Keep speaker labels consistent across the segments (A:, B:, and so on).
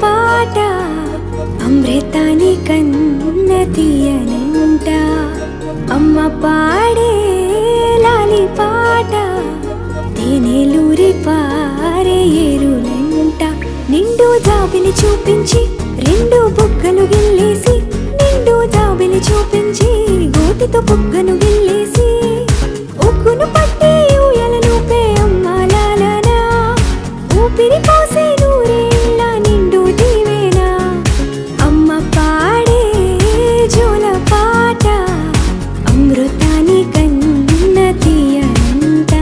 A: పాట అమృతాని కన్న తీయనంట అమ్మ పాడే లాలి పాట తేనెలూరి పారే ఏరులంట నిండు జాబిలి చూపించి రెండు బుగ్గలు గిల్లేసి నిండు జాబిలి చూపించి గోటితో బుగ్గను గిల్లేసి ఉగ్గును పట్టి ఊయలనుపే అమ్మ లాలనా ఊపిరి పోసే నూరేళ్ళ నిండు దీవేనా అమ్మ పాడే జోల పాట అమృతాని కన్న తీయంట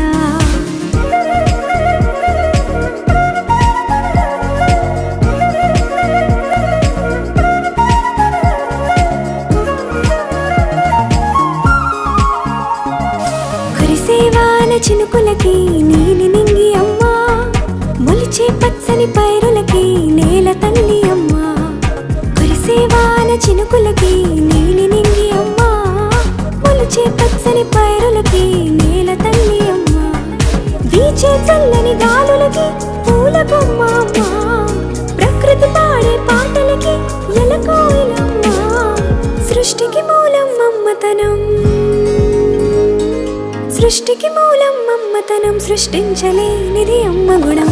A: కురిసేవాన చినుకులకి నీలి నింగి అమ్మా మొలిచే పచ్చని పైరులకి నేల తల్లి అమ్మా కురిసేవాన చినుకులకి నీలి నింగి అమ్మా మొలిచే పచ్చని పైరులకి నేల తల్లి అమ్మా వీచే చల్లని గాలులకి పూల బొమ్మ అమ్మా ప్రకృతి పాడే పాటలకి ఎలకోయిలమ్మా సృష్టికి మూలం అమ్మతనం సృష్టికి మూలం అమ్మతనం సృష్టించలేనిది అమ్మ గుణం